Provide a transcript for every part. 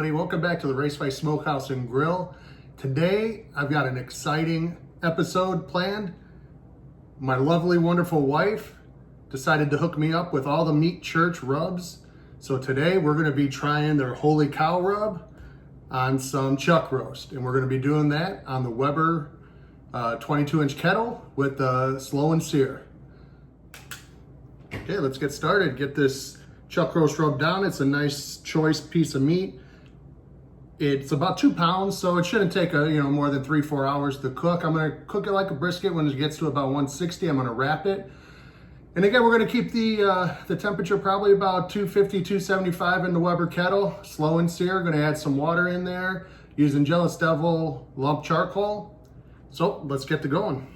everybody. Welcome back to the Raceway Smokehouse and Grill. Today, I've got an exciting episode planned. My lovely, wonderful wife decided to hook me up with all the Meat Church rubs. So today, we're going to be trying their Holy Cow rub on some chuck roast. And we're going to be doing that on the Weber 22-inch kettle with the Slow N Sear. Okay, let's get started. Get this chuck roast rub down. It's a nice choice piece of meat. It's about 2 pounds, so it shouldn't take more than 3-4 hours to cook. I'm gonna cook it like a brisket. When it gets to about 160, I'm gonna wrap it. And again, we're gonna keep the temperature probably about 250, 275 in the Weber Kettle. Slow and sear. Gonna add some water in there using Jealous Devil lump charcoal. So let's get to going.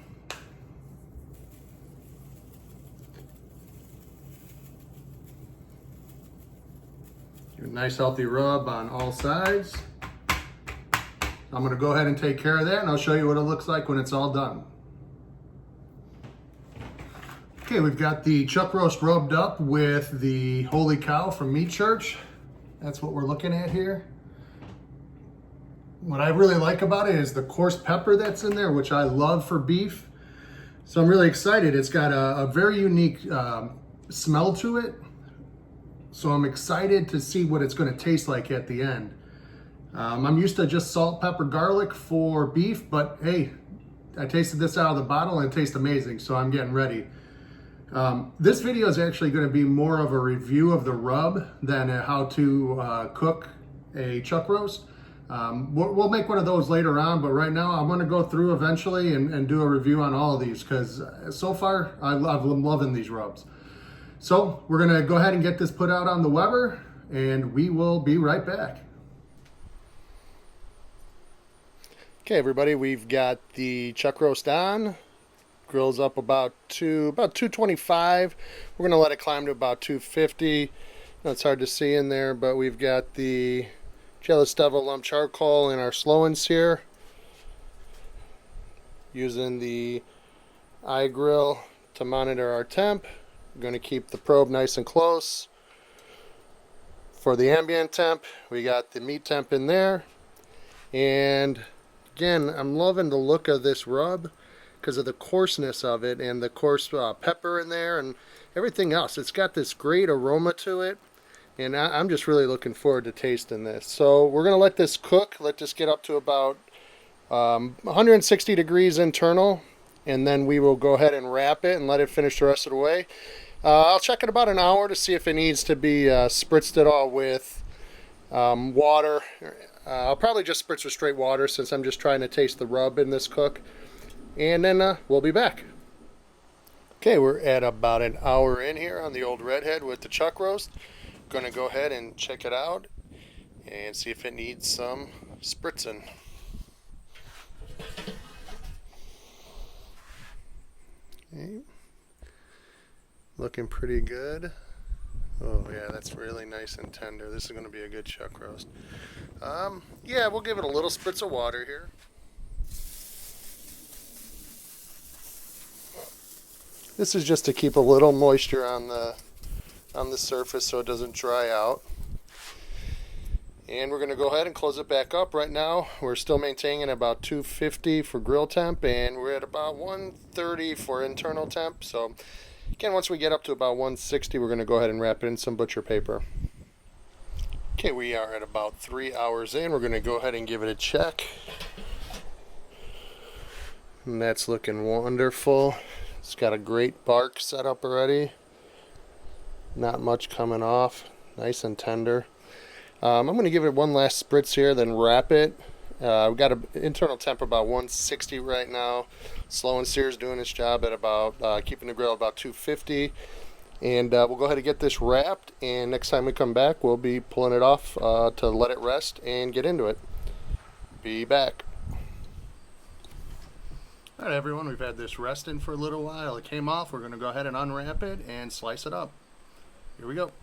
A nice healthy rub on all sides. I'm gonna go ahead and take care of that, and I'll show you what it looks like when it's all done. Okay, we've got the chuck roast rubbed up with the Holy Cow from Meat Church. That's what we're looking at here. What I really like about it is the coarse pepper that's in there, which I love for beef. So I'm really excited. It's got a very unique smell to it. So I'm excited to see what it's going to taste like at the end. I'm used to just salt, pepper, garlic for beef, but hey, I tasted this out of the bottle and it tastes amazing, so I'm getting ready. This video is actually going to be more of a review of the rub than how to cook a chuck roast. We'll make one of those later on, but right now I'm going to go through eventually and do a review on all of these, because so far I'm loving these rubs. So we're gonna go ahead and get this put out on the Weber, and we will be right back. Okay, everybody, we've got the chuck roast on. Grill's up about 225. We're gonna let it climb to about 250. It's hard to see in there, but we've got the Jealous Devil lump charcoal in our Slow N Sear, using the iGrill to monitor our temp. We're going to keep the probe nice and close. For the ambient temp, we got the meat temp in there. And again, I'm loving the look of this rub because of the coarseness of it and the coarse pepper in there and everything else. It's got this great aroma to it, and I'm just really looking forward to tasting this. So we're going to let this cook, let this get up to about 160 degrees internal, and then we will go ahead and wrap it and let it finish the rest of the way. I'll check it about an hour to see if it needs to be spritzed at all with water. I'll probably just spritz with straight water since I'm just trying to taste the rub in this cook. And then we'll be back. Okay, we're at about an hour in here on the old redhead with the chuck roast. Gonna go ahead and check it out and see if it needs some spritzing. Okay. Looking pretty good. Oh yeah, that's really nice and tender. This is going to be a good chuck roast. Yeah, we'll give it a little spritz of water here. This is just to keep a little moisture on the surface so it doesn't dry out. And we're going to go ahead and close it back up. Right now, we're still maintaining about 250 for grill temp, and we're at about 130 for internal temp. So again, once we get up to about 160, we're going to go ahead and wrap it in some butcher paper. Okay, we are at about 3 hours in. We're going to go ahead and give it a check. And that's looking wonderful. It's got a great bark set up already. Not much coming off. Nice and tender. I'm going to give it one last spritz here, then wrap it. We've got an internal temp about 160 right now. Slow N Sear is doing its job at about keeping the grill at about 250. And we'll go ahead and get this wrapped. And next time we come back, we'll be pulling it off to let it rest and get into it. Be back. All right, everyone, we've had this resting for a little while. It came off. We're going to go ahead and unwrap it and slice it up. Here we go.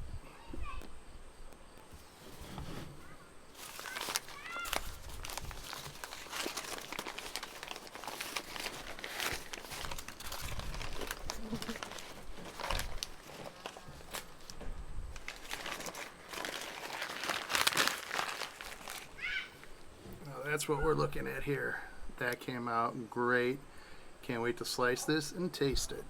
that's what we're looking at here. That came out great. Can't wait to slice this and taste it.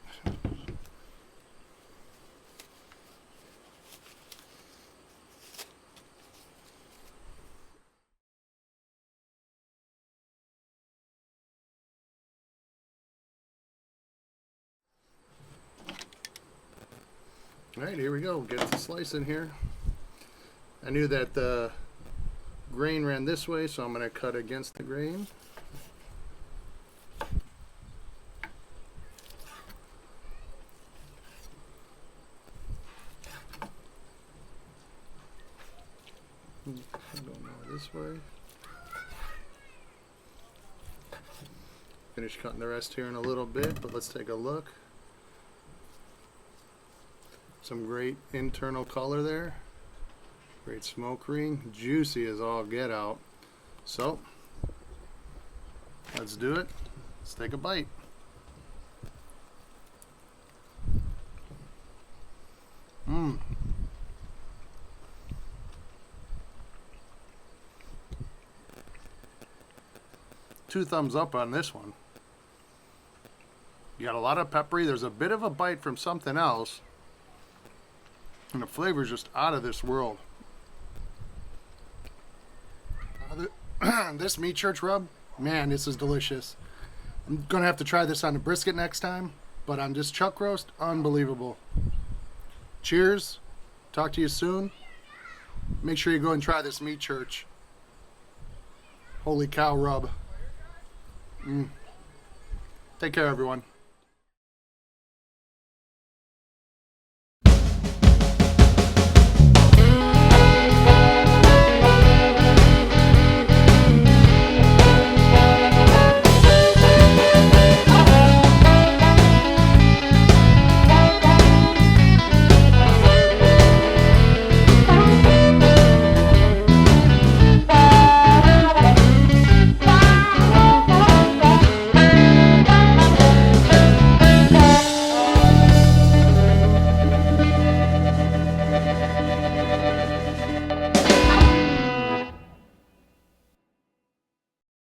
Alright, here we go. Get the slice in here. I knew that the grain ran this way, so I'm going to cut against the grain. Go more this way. Finish cutting the rest here in a little bit, but let's take a look. Some great internal color there. Great smoke ring. Juicy as all get out. So, let's do it. Let's take a bite. Mmm. 2 thumbs up on this one. You got a lot of peppery. There's a bit of a bite from something else. And the flavor is just out of this world. This meat church rub, man, this is delicious. I'm going to have to try this on the brisket next time. But on this chuck roast, unbelievable. Cheers. Talk to you soon. Make sure you go and try this meat church. Holy cow rub. Take care, everyone.